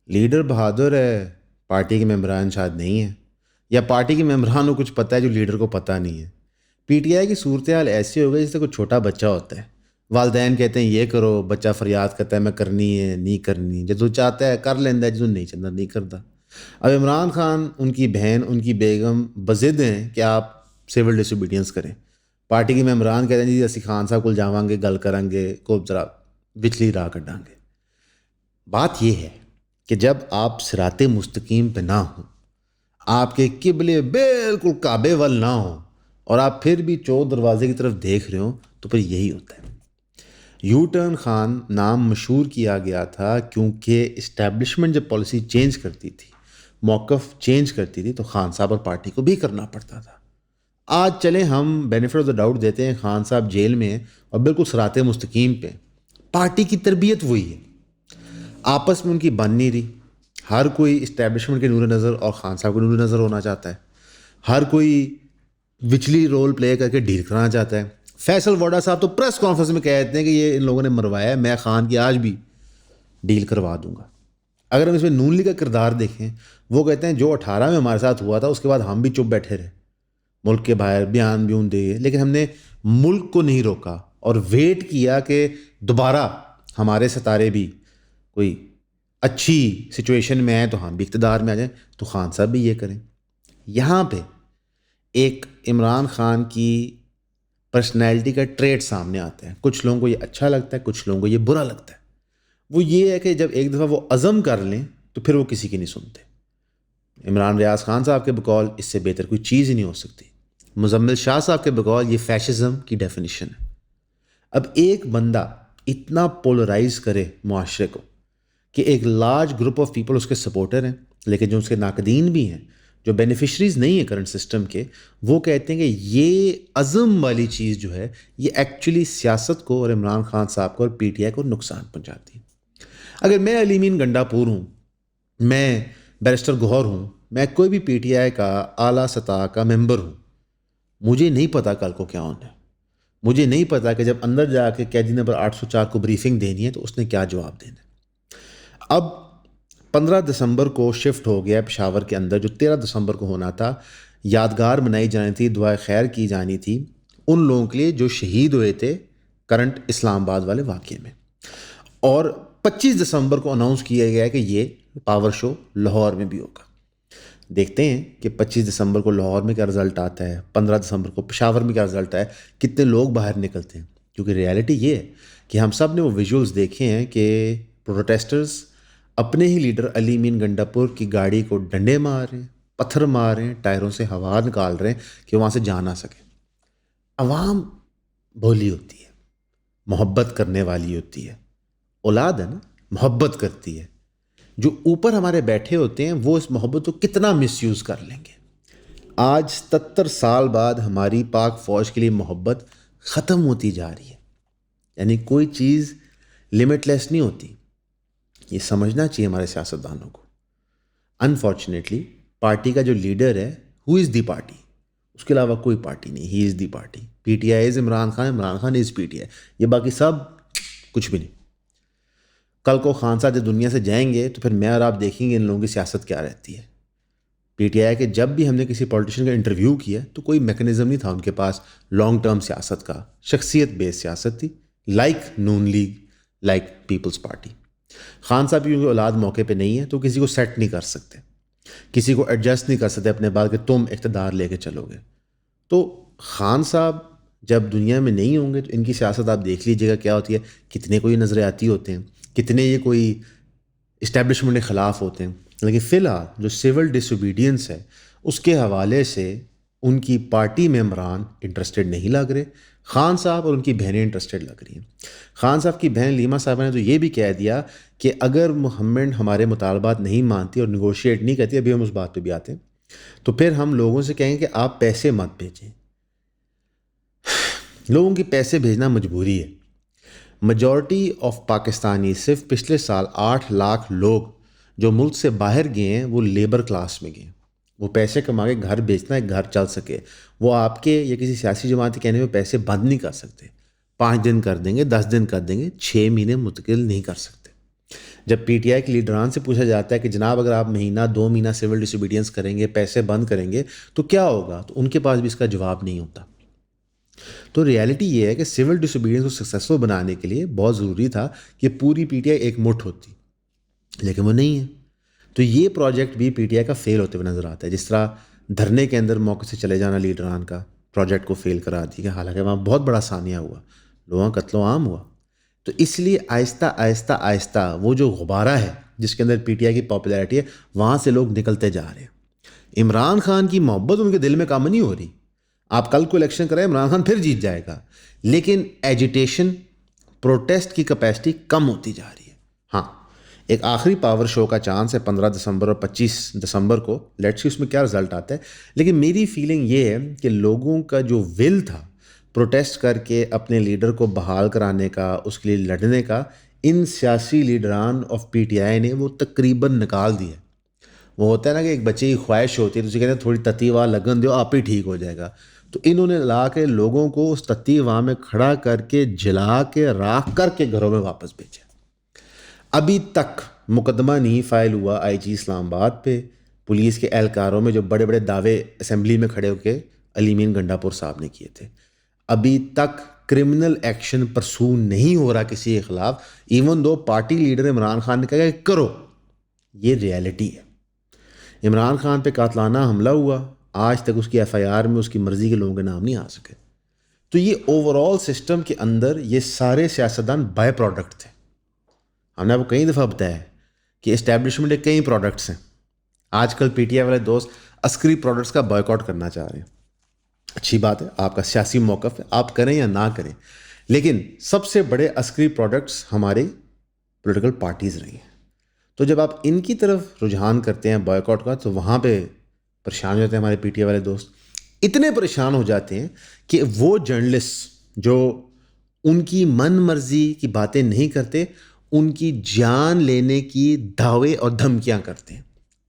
Leader بہادر ہے، party کے ممبران شاید نہیں ہیں، یا پارٹی کے ممبران کو کچھ پتہ ہے جو لیڈر کو پتہ نہیں ہے۔ پی ٹی آئی کی صورتحال ایسی ہو گئی جیسے کوئی چھوٹا بچہ ہوتا ہے، والدین کہتے ہیں یہ کرو، بچہ فریاد کرتا ہے میں کرنی ہے نہیں کرنی، جب چاہتا ہے کر لینا ہے، جب نہیں چاہتا نہیں کرتا۔ اب عمران خان، ان کی بہن، ان کی بیگم بضد ہیں کہ آپ سول ڈس اوبیڈینس کریں۔ پارٹی کے ممبران کہتے ہیں جی اسی خان صاحب کو جاواں گے، گل کریں گے، کو ذرا وچلی راہ کڈاں گے۔ بات یہ ہے کہ جب آپ صراط مستقیم پہ نہ ہوں، آپ کے قبلے بالکل کعبے وال نہ ہوں، اور آپ پھر بھی چور دروازے کی طرف دیکھ رہے ہوں، تو پھر یہی ہوتا ہے۔ یو ٹرن خان نام مشہور کیا گیا تھا کیونکہ اسٹیبلشمنٹ جب پالیسی چینج کرتی تھی، موقف چینج کرتی تھی، تو خان صاحب اور پارٹی کو بھی کرنا پڑتا تھا۔ آج چلیں ہم بینیفٹ آف دا ڈاؤٹ دیتے ہیں، خان صاحب جیل میں ہیں اور بالکل صراط مستقیم پہ، پارٹی کی تربیت وہی ہے، آپس میں ان کی بن نہیں رہی۔ ہر کوئی اسٹیبلشمنٹ کے نور نظر اور خان صاحب کو نور نظر ہونا چاہتا ہے، ہر کوئی وچلی رول پلے کر کے ڈیل کرانا چاہتا ہے۔ فیصل ووڈا صاحب تو پریس کانفرنس میں کہتے ہیں کہ یہ ان لوگوں نے مروایا ہے، میں خان کی آج بھی ڈیل کروا دوں گا۔ اگر ہم اس میں نون لیگ کا کردار دیکھیں، وہ کہتے ہیں جو 18 میں ہمارے ساتھ ہوا تھا اس کے بعد ہم بھی چپ بیٹھے رہے، ملک کے باہر بیان بیون دے، لیکن ہم نے ملک کو نہیں روکا اور ویٹ کیا کہ دوبارہ ہمارے ستارے بھی کوئی اچھی سچویشن میں آئیں تو ہم بھی اقتدار میں آ جائیں، تو خان صاحب بھی یہ کریں۔ یہاں پہ ایک عمران خان کی پرسنالٹی کا ٹریٹ سامنے آتا ہے، کچھ لوگوں کو یہ اچھا لگتا ہے، کچھ لوگوں کو یہ برا لگتا ہے۔ وہ یہ ہے کہ جب ایک دفعہ وہ عزم کر لیں تو پھر وہ کسی کی نہیں سنتے۔ عمران ریاض خان صاحب کے بقول اس سے بہتر کوئی چیز ہی نہیں ہو سکتی۔ مزمل شاہ صاحب کے بقول یہ فیشزم کی ڈیفینیشن ہے۔ اب ایک بندہ اتنا پولرائز کرے معاشرے کو کہ ایک لارج گروپ آف پیپل اس کے سپورٹر ہیں، لیکن جو اس کے ناقدین بھی ہیں، جو بینیفیشریز نہیں ہیں کرنٹ سسٹم کے، وہ کہتے ہیں کہ یہ عزم والی چیز جو ہے یہ ایکچولی سیاست کو اور عمران خان صاحب کو اور پی ٹی آئی کو نقصان پہنچاتی ہے۔ اگر میں علی مین گنڈا پور ہوں، میں بیرسٹر گوہر ہوں، میں کوئی بھی پی ٹی آئی کا اعلیٰ سطح کا ممبر ہوں، مجھے نہیں پتا کل کو کیا ہونا ہے۔ مجھے نہیں پتا کہ جب اندر جا کے قیدی نمبر 804 کو بریفنگ دینی ہے تو اس نے کیا جواب دینا ہے۔ اب 15 دسمبر کو شفٹ ہو گیا پشاور کے اندر، جو 13 دسمبر کو ہونا تھا، یادگار منائی جانی تھی، دعائے خیر کی جانی تھی ان لوگوں کے لیے جو شہید ہوئے تھے کرنٹ اسلام آباد والے واقعے میں۔ اور 25 دسمبر کو اناؤنس کیا گیا کہ یہ پاور شو لاہور میں بھی ہوگا۔ دیکھتے ہیں کہ 25 دسمبر کو لاہور میں کیا رزلٹ آتا ہے، 15 دسمبر کو پشاور میں کیا رزلٹ ہے، کتنے لوگ باہر نکلتے ہیں۔ کیونکہ ریالٹی یہ ہے کہ ہم سب نے وہ ویژولز دیکھے ہیں کہ پروٹیسٹرز اپنے ہی لیڈر علی مین گنڈاپور کی گاڑی کو ڈنڈے مار رہے ہیں، پتھر مار رہے ہیں، ٹائروں سے ہوا نکال رہے ہیں کہ وہاں سے جا نہ سکے۔ عوام بھولی ہوتی ہے، محبت کرنے والی ہوتی ہے، اولاد ہے نا، محبت کرتی ہے۔ جو اوپر ہمارے بیٹھے ہوتے ہیں وہ اس محبت کو کتنا مس یوز کر لیں گے۔ آج 77 سال بعد ہماری پاک فوج کے لیے محبت ختم ہوتی جا رہی ہے۔ یعنی کوئی چیز لمٹ لیس نہیں ہوتی، یہ سمجھنا چاہیے ہمارے سیاستدانوں کو۔ انفارچونیٹلی پارٹی کا جو لیڈر ہے، ہو از دی پارٹی، اس کے علاوہ کوئی پارٹی نہیں، he is the party. P T I is Imran Khan, Imran Khan is P T I, یہ باقی سب کچھ بھی نہیں۔ کل کو خان صاحب جب دنیا سے جائیں گے تو پھر میں اور آپ دیکھیں گے ان لوگوں کی سیاست کیا رہتی ہے۔ پی ٹی آئی کے جب بھی ہم نے کسی پولیٹیشین کا انٹرویو کیا تو کوئی میکنزم نہیں تھا ان کے پاس لانگ ٹرم سیاست کا، شخصیت بیس سیاست تھی، like Noon league, like peoples party. Khan صاحب کیونکہ اولاد موقع پہ نہیں ہے تو کسی کو سیٹ نہیں کر سکتے، کسی کو ایڈجسٹ نہیں کر سکتے اپنے بعد کہ تم اقتدار لے کے چلو گے۔ تو خان صاحب جب دنیا میں نہیں ہوں گے تو ان کی سیاست آپ دیکھ لیجیے گا کیا ہوتی ہے، کتنے کوئی نظریاتی ہوتے ہیں، کتنے یہ کوئی اسٹیبلشمنٹ کے خلاف ہوتے ہیں۔ لیکن فی الحال جو سول ڈس اوبیڈینس ہے اس کے حوالے سے ان کی پارٹی ممبران انٹرسٹڈ نہیں لگ رہے، خان صاحب اور ان کی بہنیں انٹرسٹڈ لگ رہی ہیں۔ خان صاحب کی بہن لیما صاحبہ نے تو یہ بھی کہہ دیا کہ اگر محمد ہمارے مطالبات نہیں مانتی اور نیگوشیٹ نہیں کرتی، ابھی ہم اس بات پہ بھی آتے ہیں، تو پھر ہم لوگوں سے کہیں گے کہ آپ پیسے مت بھیجیں۔ لوگوں کی پیسے بھیجنا مجبوری ہے۔ میجورٹی آف پاکستانی، صرف پچھلے سال 8 لاکھ لوگ جو ملک سے باہر گئے ہیں وہ لیبر کلاس میں گئے، وہ پیسے کما کے گھر بیچنا ہے، گھر چل سکے۔ وہ آپ کے یا کسی سیاسی جماعت کے کہنے پہ پیسے بند نہیں کر سکتے، 5 دن کر دیں گے، 10 دن کر دیں گے، 6 مہینے متقل نہیں کر سکتے۔ جب پی ٹی آئی کے لیڈران سے پوچھا جاتا ہے کہ جناب اگر آپ مہینہ 2 مہینہ سول ڈس اوبیڈینس کریں گے، پیسے بند کریں گے تو کیا ہوگا، تو ان کے پاس بھی اس کا جواب نہیں ہوتا. تو ریالٹی یہ ہے کہ سول ڈس اوبیڈینس کو سکسیسفل بنانے کے لیے بہت ضروری تھا کہ پوری پی ٹی آئی ایک مٹھ ہوتی، لیکن وہ نہیں ہے. تو یہ پروجیکٹ بھی پی ٹی آئی کا فیل ہوتے ہوئے نظر آتا ہے. جس طرح دھرنے کے اندر موقع سے چلے جانا لیڈران کا پروجیکٹ کو فیل کرا دیا، حالانکہ وہاں بہت بڑا سانیہ ہوا، لوگوں کا قتل و عام ہوا. تو اس لیے آہستہ آہستہ آہستہ وہ جو غبارہ ہے جس کے اندر پی ٹی آئی کی پاپولیرٹی ہے، وہاں سے لوگ نکلتے جا رہے ہیں. عمران خان کی محبت ان کے دل میں کم نہیں ہو رہی. آپ کل کو الیکشن کریں، عمران خان پھر جیت جائے گا، لیکن ایجیٹیشن پروٹیسٹ کی کیپیسٹی کم ہوتی جا رہی ہے. ہاں، ایک آخری پاور شو کا چانس ہے 15 دسمبر اور 25 دسمبر کو. لیٹس سی اس میں کیا رزلٹ آتا ہے. لیکن میری فیلنگ یہ ہے کہ لوگوں کا جو ول تھا پروٹیسٹ کر کے اپنے لیڈر کو بحال کرانے کا، اس کے لیے لڑنے کا، ان سیاسی لیڈران آف پی ٹی آئی نے وہ تقریباً نکال دیا. وہ ہوتا ہے نا کہ ایک بچے کی خواہش ہوتی ہے تو اسے کہتے ہیں تھوڑی تتی واہ لگن دو، آپ ہی ٹھیک ہو جائے گا. تو انہوں نے لا کے لوگوں کو اس تتی واہ میں کھڑا کر کے جلا کے راکھ کر کے گھروں میں واپس بھیجا. ابھی تک مقدمہ نہیں فائل ہوا آئی جی اسلام آباد پہ پولیس کے اہلکاروں میں جو بڑے بڑے دعوے اسمبلی میں کھڑے ہو کے علی مین گنڈا پور صاحب نے کیے تھے. ابھی تک کرمنل ایکشن پرسو نہیں ہو رہا کسی کے خلاف، even though party leader Imran Khan نے کہا کہ کرو. یہ ریالٹی ہے. عمران خان پہ قاتلانہ حملہ ہوا، آج تک اس کی ایف آئی آر میں اس کی مرضی کے لوگوں کے نام نہیں آ سکے. تو یہ اوور آل سسٹم کے اندر یہ سارے سیاستدان بائی پروڈکٹ تھے. ہم نے آپ کو کئی دفعہ بتایا ہے کہ اسٹیبلشمنٹ کے کئی پروڈکٹس ہیں. آج کل پی ٹی آئی والے دوست عسکری پروڈکٹس کا بائیک آؤٹ کرنا چاہ رہے ہیں. اچھی بات ہے، آپ کا سیاسی موقف ہے، آپ کریں یا نہ کریں، لیکن سب سے بڑے عسکری پروڈکٹس ہمارے پولیٹیکل پارٹیز رہی ہیں. تو جب آپ ان کی طرف رجحان کرتے ہیں بائیک آؤٹ کا، تو وہاں پہ پریشان ہو جاتے ہیں ہمارے پی ٹی آئی والے دوست. اتنے پریشان ہو جاتے ہیں کہ وہ جرنلسٹ جو ان کی من مرضی کی باتیں نہیں کرتے، ان کی جان لینے کی دعوے اور دھمکیاں کرتے ہیں.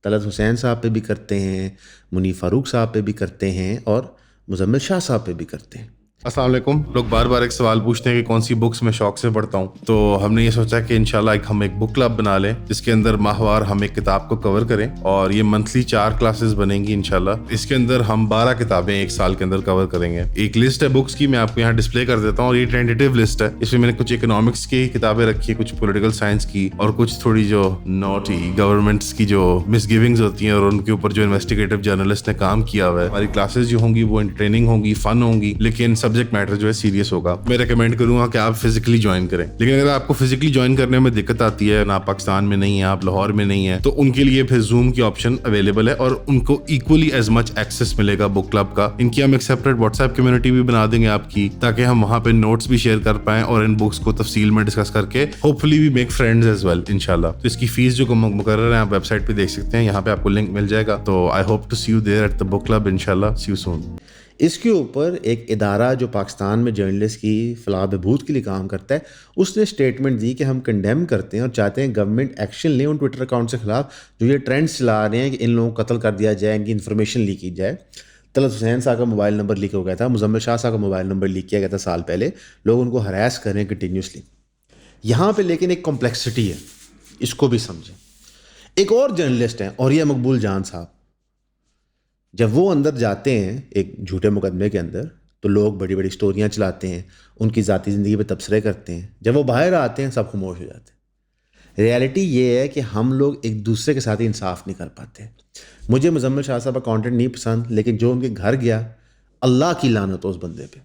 طلعت حسین صاحب پہ بھی کرتے ہیں، منیف فاروق صاحب پہ بھی کرتے ہیں، اور مزمل شاہ صاحب پہ بھی کرتے ہیں. السلام علیکم. لوگ بار بار ایک سوال پوچھتے ہیں کہ کون سی بکس میں شوق سے پڑھتا ہوں، تو ہم نے یہ سوچا کہ انشاءاللہ ہم ایک بک کلب بنا لیں جس کے اندر ماہوار ہم ایک کتاب کو کور کریں، اور یہ منتھلی 4 کلاسز بنیں گی انشاءاللہ. اس کے اندر ہم 12 کتابیں ایک سال کے اندر کور کریں گے. ایک لسٹ ہے بکس کی، میں آپ کو یہاں ڈسپلے کر دیتا ہوں، اور یہ ٹینٹیٹیو لسٹ ہے. اس میں نے کچھ اکنامکس کی کتابیں رکھی ہیں، کچھ پولیٹیکل سائنس کی، اور کچھ تھوڑی جو نوٹی گورنمنٹس کی جو مس گیونگز ہوتی ہیں اور ان کے اوپر جو انویسٹیگیٹو جرنلسٹ نے کام کیا ہوا ہے. ہماری کلاسز جو ہوں گی وہ انٹرٹیننگ ہوں گی، فن ہوں گی، لیکن سبجیکٹ میٹر جو ہے سیریس ہوگا. میں ریکمینڈ کروں گا کہ آپ فزیکلی جوائن کریں. لیکن اگر آپ کو فزیکلی جوائن کرنے میں دقت آتی ہے، نہ آپ پاکستان میں نہیں ہیں، آپ لاہور میں نہیں ہیں، تو ان کے لیے پھر زوم کی آپشن اویلیبل ہے، اور ان کو ایکولی ایز مچ ایکسیس ملے گا بک کلب کا. ان کی ہم ایک سیپریٹ واٹس ایپ کمیونٹی بھی بنا دیں گے آپ کی، تاکہ ہم وہاں پہ نوٹس بھی شیئر کر پائیں اور ان بکس کو تفصیل میں ڈسکس کر کے hopefully we make friends as well انشاءاللہ. تو اس کی فیس جو مقرر ہے آپ ویب سائٹ پہ دیکھ سکتے ہیں، یہاں پہ آپ کو لنک مل جائے گا. تو I hope to see you there at the book club انشاءاللہ. See you soon. اس کے اوپر ایک ادارہ جو پاکستان میں جرنلسٹ کی فلاح بہبود کے لیے کام کرتا ہے، اس نے اسٹیٹمنٹ دی کہ ہم کنڈیم کرتے ہیں اور چاہتے ہیں گورنمنٹ ایکشن لیں ان ٹویٹر اکاؤنٹ کے خلاف جو یہ ٹرینڈس چلا رہے ہیں کہ ان لوگوں کو قتل کر دیا جائے، ان کی انفارمیشن لیک کی جائے. طلعت حسین صاحب کا موبائل نمبر لیک ہو گیا تھا، مزمل شاہ صاحب کا موبائل نمبر لیک کیا گیا تھا سال پہلے. لوگ ان کو ہراس کر رہے ہیں کنٹینیوسلی یہاں پہ. لیکن ایک کمپلیکسٹی ہے، اس کو بھی سمجھیں. ایک اور جرنلسٹ ہیں اوریہ مقبول جان صاحب. جب وہ اندر جاتے ہیں ایک جھوٹے مقدمے کے اندر، تو لوگ بڑی بڑی سٹوریاں چلاتے ہیں، ان کی ذاتی زندگی پہ تبصرے کرتے ہیں. جب وہ باہر آتے ہیں سب خاموش ہو جاتے ہیں. ریالٹی یہ ہے کہ ہم لوگ ایک دوسرے کے ساتھ انصاف نہیں کر پاتے. مجھے مزمل شاہ صاحب کا کانٹینٹ نہیں پسند، لیکن جو ان کے گھر گیا، اللہ کی لعنت ہو اس بندے پہ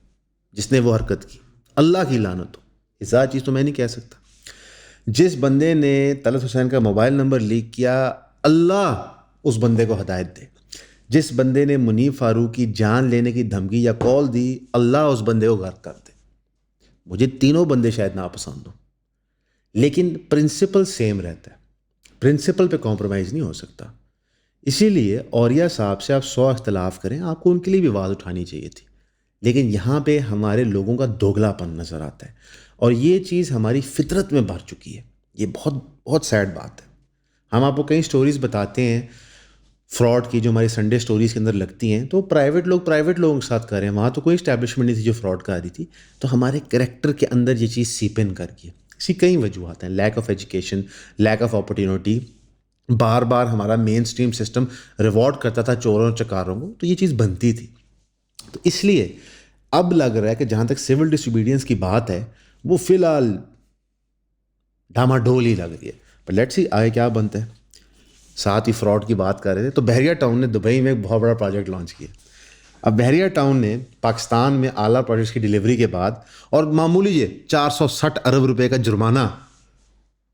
جس نے وہ حرکت کی. اللہ کی لعنت ہو. ایسا چیز تو میں نہیں کہہ سکتا. جس بندے نے طلعت حسین کا موبائل نمبر لیک کیا، اللہ اس بندے کو ہدایت دے. جس بندے نے منیف فاروق کی جان لینے کی دھمکی یا کال دی، اللہ اس بندے کو غرق کر دے. مجھے تینوں بندے شاید ناپسند ہوں، لیکن پرنسپل سیم رہتا ہے. پرنسپل پہ کمپرومائز نہیں ہو سکتا. اسی لیے اوریہ صاحب سے آپ 100 اختلاف کریں، آپ کو ان کے لیے بھی آواز اٹھانی چاہیے تھی. لیکن یہاں پہ ہمارے لوگوں کا دوگلا پن نظر آتا ہے، اور یہ چیز ہماری فطرت میں بھر چکی ہے. یہ بہت بہت سیڈ بات ہے. ہم آپ کو کئی سٹوریز بتاتے ہیں فراڈ کی جو ہماری سنڈے سٹوریز کے اندر لگتی ہیں، تو پرائیویٹ لوگوں کے ساتھ کر رہے ہیں. وہاں تو کوئی اسٹیبلشمنٹ نہیں تھی جو فراڈ کر رہی تھی. تو ہمارے کریکٹر کے اندر یہ چیز سیپ ان کر گئی. اس کی کئی وجوہات ہیں. Lack of education, lack of opportunity, بار بار ہمارا مین اسٹریم سسٹم ریوارڈ کرتا تھا چوروں اور چکاروں کو, تو یہ چیز بنتی تھی. تو اس لیے اب لگ رہا ہے کہ جہاں تک سول ڈسوبیڈینس کی بات ہے وہ فی الحال ڈھاما ڈول ہی لگ رہی ہے. پر لیٹس سی آگے کیا بنتا ہے. ساتھ ہی فراڈ کی بات کر رہے تھے تو بحریہ ٹاؤن نے دبئی میں ایک بہت بڑا پروجیکٹ لانچ کیا. اب بحریہ ٹاؤن نے پاکستان میں اعلیٰ پروجیکٹس کی ڈلیوری کے بعد اور معمولی یہ 460 ارب روپے کا جرمانہ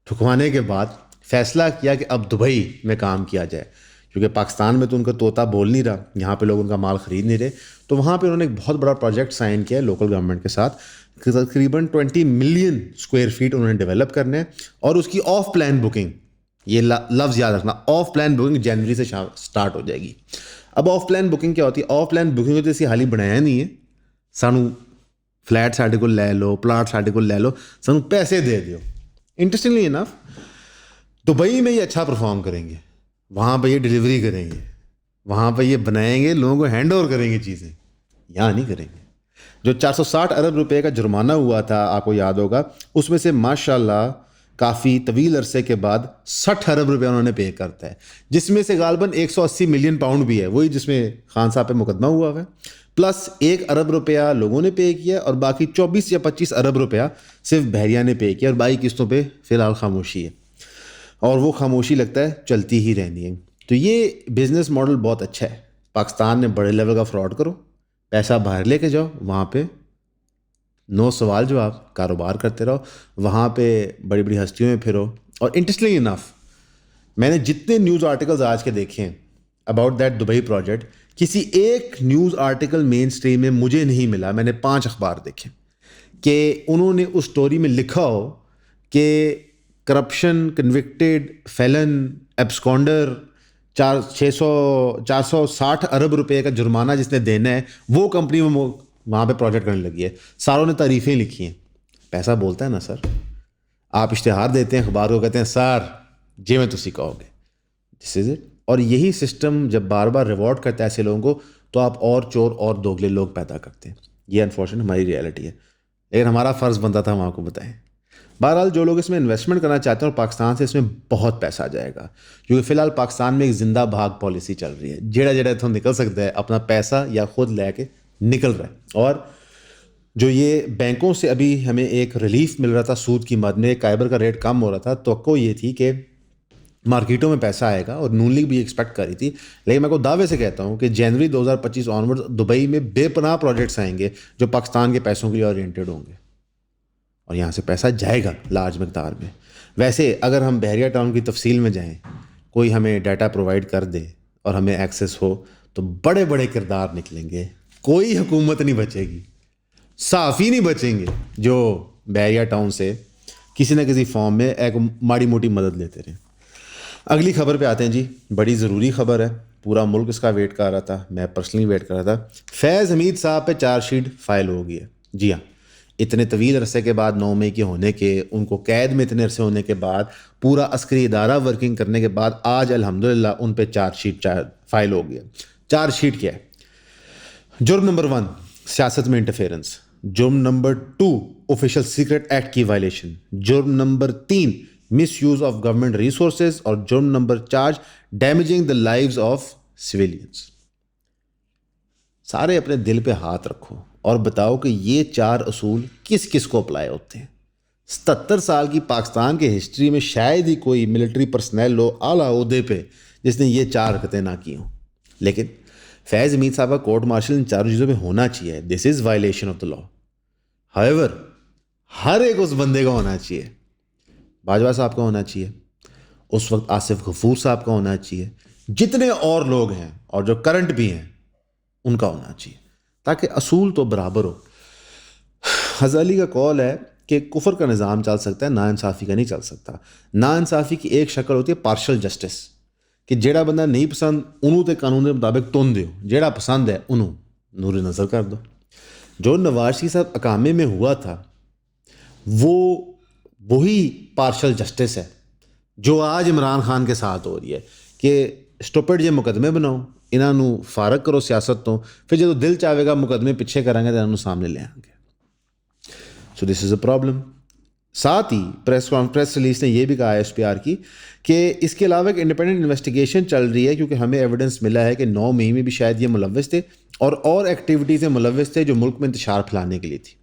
ٹھکوانے کے بعد فیصلہ کیا کہ اب دبئی میں کام کیا جائے, کیونکہ پاکستان میں تو ان کا طوطا بول نہیں رہا, یہاں پہ لوگ ان کا مال خرید نہیں رہے. تو وہاں پہ انہوں نے ایک بہت بڑا پروجیکٹ سائن کیا ہے لوکل گورنمنٹ کے ساتھ. تقریباً 20 ملین اسکوائر فیٹ انہوں نے ڈیولپ کرنے ہیں, اور اس کی آف پلان بکنگ, یہ لفظ یاد رکھنا, آف پلان بکنگ جنوری سے سٹارٹ ہو جائے گی. اب آف پلان بکنگ کیا ہوتی ہے؟ آف پلان بکنگ تو اسی حال ہی بنایا نہیں ہے, سانو فلیٹ ساڈے کو لے لو, پلاٹ ساڈے کو لے لو, سانو پیسے دے دیو. انٹرسٹنگلی انف دبئی میں یہ اچھا پرفارم کریں گے, وہاں پہ یہ ڈلیوری کریں گے, وہاں پہ یہ بنائیں گے, لوگوں کو ہینڈ اوور کریں گے چیزیں, یہاں نہیں کریں گے. جو 460 ارب روپے کا جرمانہ ہوا تھا آپ کو یاد ہوگا, اس میں سے ماشاء اللہ کافی طویل عرصے کے بعد 60 ارب روپے انہوں نے پے کرتا ہے, جس میں سے غالباً 180 ملین پاؤنڈ بھی ہے, وہی جس میں خان صاحب پہ مقدمہ ہوا ہے, پلس 1 ارب روپیہ لوگوں نے پے کیا, اور باقی 24 یا 25 ارب روپیہ صرف بحریہ نے پے کیا, اور باقی قسطوں پہ فی الحال خاموشی ہے, اور وہ خاموشی لگتا ہے چلتی ہی رہنی ہے. تو یہ بزنس ماڈل بہت اچھا ہے. پاکستان میں بڑے لیول کا فراڈ کرو, پیسہ باہر لے کے جاؤ, وہاں پہ نو سوال جواب کاروبار کرتے رہو, وہاں پہ بڑی بڑی ہستیوں میں پھرو. اور انٹرسٹنگلی انف میں نے جتنے نیوز آرٹیکلز آج کے دیکھے ہیں اباؤٹ دیٹ دبئی پروجیکٹ, کسی ایک نیوز آرٹیکل مین اسٹریم میں مجھے نہیں ملا, میں نے 5 اخبار دیکھے کہ انہوں نے اس سٹوری میں لکھا ہو کہ کرپشن کنوکٹیڈ فیلن ایبسکانڈر 460 ارب روپے کا جرمانہ جس نے دینا ہے, وہ کمپنی میں وہاں پہ پروجیکٹ کرنے لگی ہے. ساروں نے تعریفیں لکھی ہیں. پیسہ بولتا ہے نا سر, آپ اشتہار دیتے ہیں اخبار کو, کہتے ہیں سر جی میں تسی کہو گے, دس از اٹ. اور یہی سسٹم جب بار بار ریوارڈ کرتا ہے ایسے لوگوں کو, تو آپ اور چور اور دوگلے لوگ پیدا کرتے ہیں. یہ انفارچونیٹ ہماری ریئلٹی ہے, لیکن ہمارا فرض بنتا تھا ہم آپ کو بتائیں. بہرحال جو لوگ اس میں انویسٹمنٹ کرنا چاہتے ہیں, اور پاکستان سے اس میں بہت پیسہ آ جائے گا, کیونکہ فی الحال پاکستان میں ایک زندہ بھاگ پالیسی چل رہی ہے. جڑا جڑا اتوں نکل سکتا ہے اپنا پیسہ یا خود لے کے نکل رہا ہے. اور جو یہ بینکوں سے ابھی ہمیں ایک ریلیف مل رہا تھا سود کی مد میں, کائبر کا ریٹ کم ہو رہا تھا, توقع یہ تھی کہ مارکیٹوں میں پیسہ آئے گا, اور نون لیگ بھی ایکسپیکٹ کر رہی تھی. لیکن میں کو دعوے سے کہتا ہوں کہ جنوری 2025 آنورڈ دبئی میں بے پناہ پروجیکٹس آئیں گے جو پاکستان کے پیسوں کے لیے اورینٹیڈ ہوں گے, اور یہاں سے پیسہ جائے گا لارج مقدار میں. ویسے اگر ہم بحریہ ٹاؤن کی تفصیل میں جائیں, کوئی ہمیں ڈیٹا پرووائڈ کر دے اور ہمیں ایکسیس ہو, تو بڑے بڑے کردار نکلیں گے. کوئی حکومت نہیں بچے گی, صحافی نہیں بچیں گے جو بحریہ ٹاؤن سے کسی نہ کسی فارم میں ایک ماڑی موٹی مدد لیتے رہیں. اگلی خبر پہ آتے ہیں جی, بڑی ضروری خبر ہے, پورا ملک اس کا ویٹ کر رہا تھا, میں پرسنلی ویٹ کر رہا تھا. فیض حمید صاحب پہ چارج شیٹ فائل ہو گئی ہے. جی ہاں, اتنے طویل عرصے کے بعد 9 مئی کے ہونے کے, ان کو قید میں اتنے عرصے ہونے کے بعد, پورا عسکری ادارہ ورکنگ کرنے کے بعد, آج الحمدللہ ان پہ چارج شیٹ فائل ہو گیا. چارج شیٹ کیا ہے؟ جرم نمبر 1 سیاست میں انٹرفیئرنس, جرم نمبر 2 آفیشیل سیکرٹ ایکٹ کی وائلیشن, جرم number 3 miss use of government resources, اور جرم number 4 damaging the lives of civilians. سارے اپنے دل پہ ہاتھ رکھو اور بتاؤ کہ یہ 4 اصول کس کس کو اپلائی ہوتے ہیں. 77 سال کی پاکستان کے ہسٹری میں شاید ہی کوئی ملٹری پرسنل ہو اعلیٰ عہدے پہ جس نے یہ 4 حرکتیں نہ کی ہوں. لیکن فیض حمید صاحب کا کورٹ مارشل ان 4 چیزوں پہ ہونا چاہیے. دس از وائلیشن آف دا لا. ہاؤیور ہر ایک اس بندے کا ہونا چاہیے. باجوہ صاحب کا ہونا چاہیے, اس وقت آصف غفور صاحب کا ہونا چاہیے, جتنے اور لوگ ہیں اور جو کرنٹ بھی ہیں ان کا ہونا چاہیے, تاکہ اصول تو برابر ہو. غزالی کا قول ہے کہ کفر کا نظام چل سکتا ہے, ناانصافی کا نہیں چل سکتا. ناانصافی کی ایک شکل ہوتی ہے پارشل جسٹس, کہ جیڑا بندہ نہیں پسند انہوں تے قانون کے مطابق تن دیو, جیڑا پسند ہے انہوں نور نظر کر دو. جو نواز شریف صاحب اقامے میں ہوا تھا وہی پارشل جسٹس ہے جو آج عمران خان کے ساتھ ہو رہی ہے, کہ اسٹوپڈ جے مقدمے بناؤ, انہوں فارغ کرو سیاست تو, پھر جب دل چاہے گا مقدمے پیچھے کریں گے تو انہوں سامنے لے آئیں گے. سو دس از اے پرابلم. ساتھ ہی پریس ریلیز نے یہ بھی کہا ہے ایس پی آر کی کہ اس کے علاوہ ایک انڈیپینڈنٹ انویسٹیگیشن چل رہی ہے کیونکہ ہمیں ایویڈنس ملا ہے کہ 9 مئی میں بھی شاید یہ ملوث تھے اور ایکٹیویٹیز میں ملوث تھے جو ملک میں انتشار پھیلانے کے لیے تھی.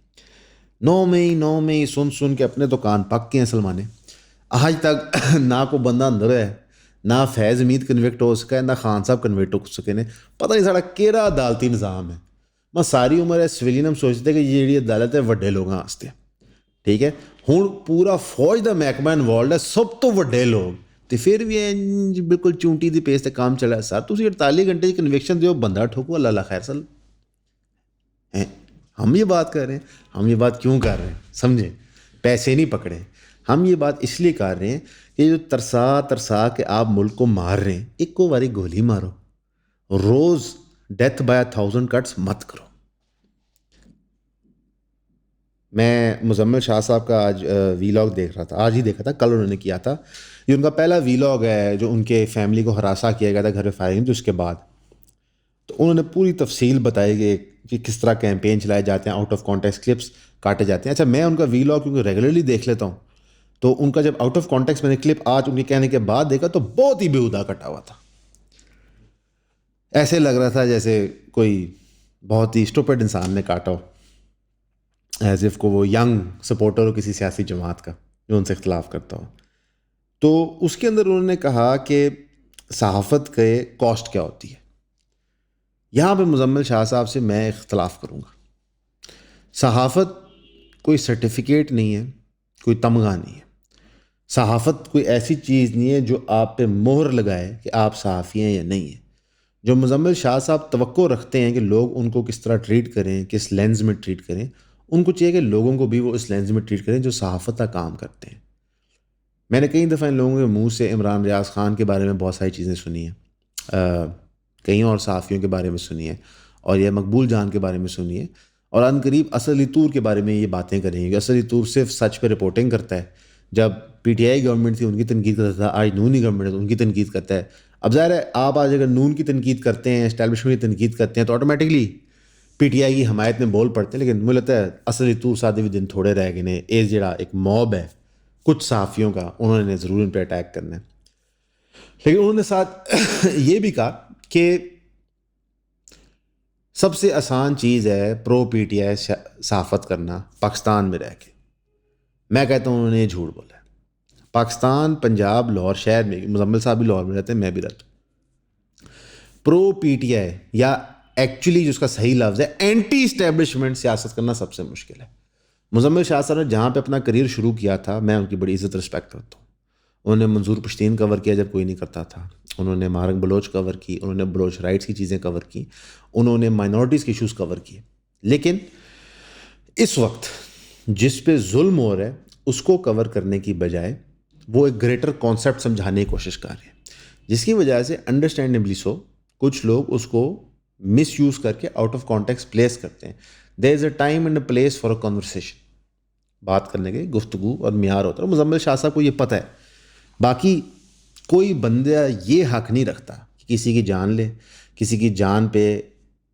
9 مئی سن کے اپنے تو کان پک کے ہیں سلمانے. آج تک نہ کو بندہ اندر ہے, نہ فیض امید کنوکٹ ہو سکا ہے, نہ خان صاحب کنوکٹ ہو سکے نے. پتہ نہیں ساڑا کیڑا عدالتی نظام ہے. میں ساری عمر ہے سویلین ہم سوچتے کہ یہ جڑی عدالت ہے وڈے لوگوں واسطے, ٹھیک ہے. ہوں پورا فوج دا محکمہ انوالوڈ ہے, سب تو وڈے لوگ, تو پھر بھی بالکل چونٹی دی پیس تے کام چلا ہے. سر تسی 48 گھنٹے کی کنوکشن دیو, بندہ ٹھوکو, اللہ خیر سل. ہم یہ بات کر رہے ہیں, ہم یہ بات کیوں کر رہے ہیں سمجھیں, پیسے نہیں پکڑے. ہم یہ بات اس لیے کر رہے ہیں کہ جو ترسا کے آپ ملک کو مار رہے ہیں, ایک کو باری گولی مارو, روز ڈیتھ بائی 1000 کٹس مت کرو. میں مزمل شاہ صاحب کا آج وی لاگ دیکھ رہا تھا, آج ہی دیکھا تھا, کل انہوں نے کیا تھا. یہ ان کا پہلا وی لاگ ہے جو ان کے فیملی کو ہراساں کیا گیا تھا گھر میں فائرنگ. تو اس کے بعد تو انہوں نے پوری تفصیل بتائی کہ کس طرح کیمپین چلائے جاتے ہیں, آؤٹ آف کانٹیکسٹ کلپس کاٹے جاتے ہیں. اچھا میں ان کا وی لاگ کیونکہ ریگولرلی دیکھ لیتا ہوں, تو ان کا جب آؤٹ آف کانٹیکسٹ میں نے کلپ آج ان کے کہنے کے بعد دیکھا تو بہت ہی بےہودہ کٹا ہوا تھا. ایسے لگ رہا تھا جیسے کوئی بہت ہی اسٹوپڈ انسان نے کاٹا ہو, ایز اف کو وہ ینگ سپورٹر ہو کسی سیاسی جماعت کا جو ان سے اختلاف کرتا ہو. تو اس کے اندر انہوں نے کہا کہ صحافت کے کاسٹ کیا ہوتی ہے. یہاں پہ مزمل شاہ صاحب سے میں اختلاف کروں گا. صحافت کوئی سرٹیفکیٹ نہیں ہے, کوئی تمغہ نہیں ہے. صحافت کوئی ایسی چیز نہیں ہے جو آپ پہ مہر لگائے کہ آپ صحافی ہیں یا نہیں ہیں. جو مزمل شاہ صاحب توقع رکھتے ہیں کہ لوگ ان کو کس طرح ٹریٹ کریں, کس لینز میں ٹریٹ کریں, ان کو چاہیے کہ لوگوں کو بھی وہ اس لینز میں ٹریٹ کریں جو صحافت کا کام کرتے ہیں. میں نے کئی دفعہ ان لوگوں کے منہ سے عمران ریاض خان کے بارے میں بہت ساری چیزیں سنی ہیں, کئی اور صحافیوں کے بارے میں سنی ہے, اور یہ مقبول جان کے بارے میں سنی ہے, اور عن قریب اسد طور کے بارے میں یہ باتیں کریں گے. اسد طور صرف سچ پہ رپورٹنگ کرتا ہے. جب پی ٹی آئی گورنمنٹ تھی ان کی تنقید کرتا تھا, آج نون ہی گورنمنٹ ہے تو ان کی تنقید کرتا ہے. اب ظاہر ہے آپ آج اگر نون کی تنقید کرتے ہیں, اسٹیبلشمنٹ کی تنقید کرتے ہیں, تو آٹومیٹکلی پی ٹی آئی کی حمایت میں بول پڑتے ہیں. لیکن مجھے لگتا ہے اسد طور ساتھ بھی دن تھوڑے رہ گئے ہیں. یہ جڑا ایک موب ہے کچھ صحافیوں کا, انہوں نے ضرور ان پہ اٹیک کرنا ہے. لیکن انہوں نے ساتھ یہ بھی کہا کہ سب سے آسان چیز ہے پرو پی ٹی آئی صحافت کرنا پاکستان میں رہ کے. میں کہتا ہوں انہوں نے یہ جھوٹ بولا ہے. پاکستان, پنجاب, لاہور شہر میں, مزمل صاحب بھی لاہور میں رہتے ہیں, میں بھی رہتا ہوں. پرو پی ٹی آئی یا ایکچولی جس کا صحیح لفظ ہے اینٹی اسٹیبلشمنٹ سیاست کرنا سب سے مشکل ہے. مزمل شاہ صاحب نے جہاں پہ اپنا کریئر شروع کیا تھا, میں ان کی بڑی عزت رسپیکٹ کرتا ہوں. انہوں نے منظور پشتین کور کیا جب کوئی نہیں کرتا تھا, انہوں نے مہارنگ بلوچ کور کی, انہوں نے بلوچ رائٹس کی چیزیں کور کی, انہوں نے مائنورٹیز کے ایشوز کور کیے. لیکن اس وقت جس پہ ظلم ہو رہا ہے اس کو کور کرنے کی بجائے وہ ایک گریٹر کانسیپٹ سمجھانے کی کوشش کر رہے ہیں, جس کی وجہ سے انڈرسٹینڈیبلی سو کچھ لوگ اس کو مس یوز کر کے آؤٹ آف کانٹیکسٹ پلیس کرتے ہیں. There is a time and a place for a conversation, بات کرنے کے گفتگو اور معیار ہوتا ہے. مزمل شاہ صاحب کو یہ پتہ ہے. باقی کوئی بندہ یہ حق نہیں رکھتا کہ کسی کی جان لے, کسی کی جان پہ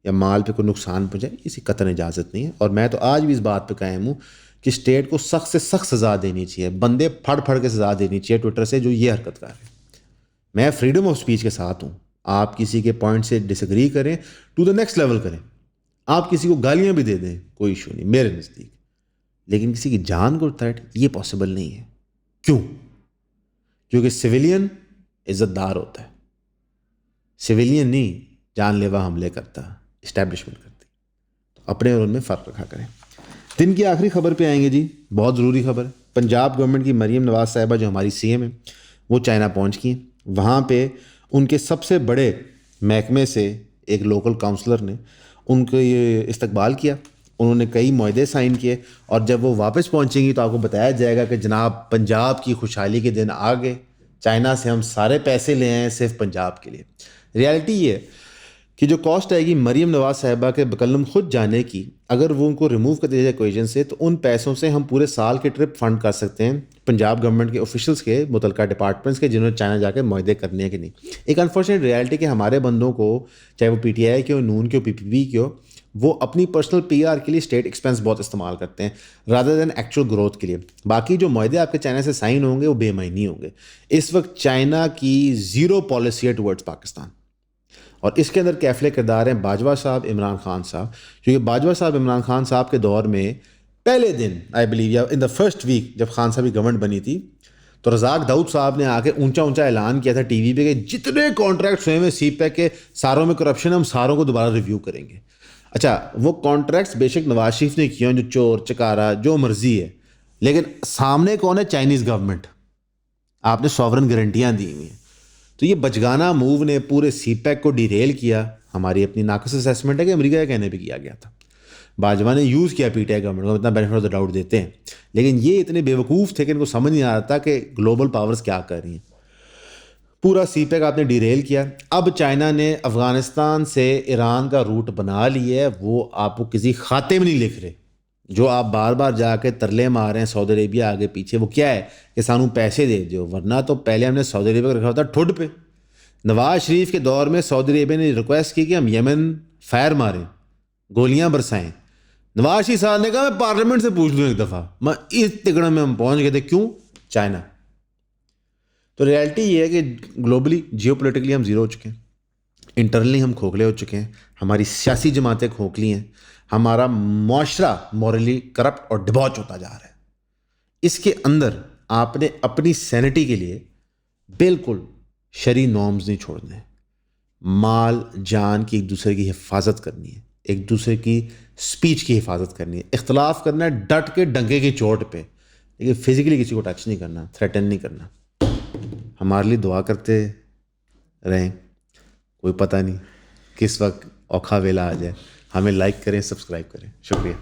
یا مال پہ کوئی نقصان پہنچائے, اسی قطعاً اجازت نہیں ہے. اور میں تو آج بھی اس بات پہ قائم ہوں کہ اسٹیٹ کو سخت سے سخت سزا دینی چاہیے, بندے پھڑ پھڑ کے سزا دینی چاہیے ٹویٹر سے جو یہ حرکت کر رہے ہیں. میں فریڈم آف اسپیچ کے ساتھ ہوں, آپ کسی کے پوائنٹ سے ڈس ایگری کریں, ٹو دا نیکسٹ لیول کریں, آپ کسی کو گالیاں بھی دے دیں, کوئی ایشو نہیں میرے نزدیک. لیکن کسی کی جان کو تھریٹ یہ پاسبل نہیں ہے. کیوں؟ کیونکہ سویلین عزت دار ہوتا ہے, سویلین نہیں جان لیوا حملے کرتا, اسٹیبلشمنٹ کرتی. تو اپنے اور ان میں فرق رکھا کریں. دن کی آخری خبر پہ آئیں گے جی, بہت ضروری خبر ہے. پنجاب گورنمنٹ کی مریم نواز صاحبہ جو ہماری سی ایم ہیں وہ چائنا پہنچ گئی ہیں. وہاں پہ ان کے سب سے بڑے محکمے سے ایک لوکل کاؤنسلر نے ان کو یہ استقبال کیا. انہوں نے کئی معاہدے سائن کیے, اور جب وہ واپس پہنچیں گی تو آپ کو بتایا جائے گا کہ جناب پنجاب کی خوشحالی کے دن آ گئے, چائنا سے ہم سارے پیسے لے آئے ہیں صرف پنجاب کے لیے. ریالٹی یہ ہے کہ جو کاسٹ آئے گی مریم نواز صاحبہ کے بکلم خود جانے کی, اگر وہ ان کو ریموو کر دیا جائے کوئیجن سے, تو ان پیسوں سے ہم پورے سال کے ٹرپ فنڈ کر سکتے ہیں پنجاب گورنمنٹ کے آفیشلس کے, متعلقہ ڈپارٹمنٹس کے, جنہوں نے چائنا جا کے معاہدے کرنے ہیں کہ نہیں. ایک انفارچونیٹ ریالٹی کہ ہمارے بندوں کو, چاہے وہ پی ٹی آئی کے ہو, نون کے ہو, پی پی پی کے ہو, وہ اپنی پرسنل پی آر کے لیے اسٹیٹ ایکسپینس بہت استعمال کرتے ہیں رادر دین ایکچوئل گروتھ کے لیے. باقی جو معاہدے آپ کے چائنا سے سائن ہوں گے وہ بے معنی ہوں گے. اس وقت چائنا کی زیرو پالیسی ہے ٹورڈز پاکستان, اور اس کے اندر کیفل کردار ہیں باجوہ صاحب, عمران خان صاحب. کیونکہ باجوہ صاحب عمران خان صاحب کے دور میں پہلے دن آئی بلیو یا ان دا فرسٹ ویک جب خان صاحب کی گورنمنٹ بنی تھی تو رزاق داؤد صاحب نے آ کے اونچا اعلان کیا تھا ٹی وی پہ کہ جتنے کانٹریکٹس ہوئے ہیں سی پیک کے ساروں میں کرپشن ہے, ہم ساروں کو دوبارہ ریویو کریں گے. اچھا وہ کانٹریکٹس بے شک نواز شریف نے کیے ہیں جو چور چکارا جو مرضی ہے, لیکن سامنے کون ہے؟ Chinese government. آپ نے سوورن گارنٹیاں دی ہوئی ہیں. تو یہ بچگانہ موو نے پورے سی پیک کو ڈیریل کیا. ہماری اپنی ناقص اسیسمنٹ ہے کہ امریکہ کے کہنے پہ کیا گیا تھا. باجوہ نے یوز کیا پی ٹی آئی گورنمنٹ کو, اتنا بینیفٹ آف دا ڈاؤٹ دیتے ہیں, لیکن یہ اتنے بے وقوف تھے کہ ان کو سمجھ نہیں آ رہا تھا کہ گلوبل پاورز کیا کر رہی ہیں. پورا سی پیک آپ نے ڈیریل کیا. اب چائنا نے افغانستان سے ایران کا روٹ بنا لیا ہے, وہ آپ کو کسی خاتے میں نہیں لکھ رہے. جو آپ بار بار جا کے ترلے مار رہے ہیں سعودی عربیہ آگے پیچھے, وہ کیا ہے کہ سانوں پیسے دے دیو, ورنہ تو پہلے ہم نے سعودی عربیہ کو رکھا ہوتا ٹھڈ پہ. نواز شریف کے دور میں سعودی عربیہ نے ریکویسٹ کی کہ ہم یمن فائر ماریں, گولیاں برسائیں. نواز شریف صاحب نے کہا میں پارلیمنٹ سے پوچھ لوں ایک دفعہ. میں اس تگڑے میں ہم پہنچ گئے تھے. کیوں؟ چائنا. تو ریالٹی یہ ہے کہ گلوبلی جیو پولیٹیکلی ہم زیرو ہو چکے ہیں, انٹرنلی ہم کھوکھلے ہو چکے ہیں, ہماری سیاسی جماعتیں کھوکھلی ہیں, ہمارا معاشرہ مورلی کرپٹ اور ڈبوچ ہوتا جا رہا ہے. اس کے اندر آپ نے اپنی سینٹی کے لیے بالکل شرعی نارمز نہیں چھوڑنے. مال جان کی ایک دوسرے کی حفاظت کرنی ہے, ایک دوسرے کی سپیچ کی حفاظت کرنی ہے, اختلاف کرنا ہے ڈٹ کے ڈنکے کی چوٹ پہ, لیکن فزیکلی کسی کو ٹچ نہیں کرنا, تھریٹن نہیں کرنا. ہمارے لیے دعا کرتے رہیں, کوئی پتہ نہیں کس وقت اوکھا ویلا آ جائے. ہمیں لائک کریں, سبسکرائب کریں. شکریہ.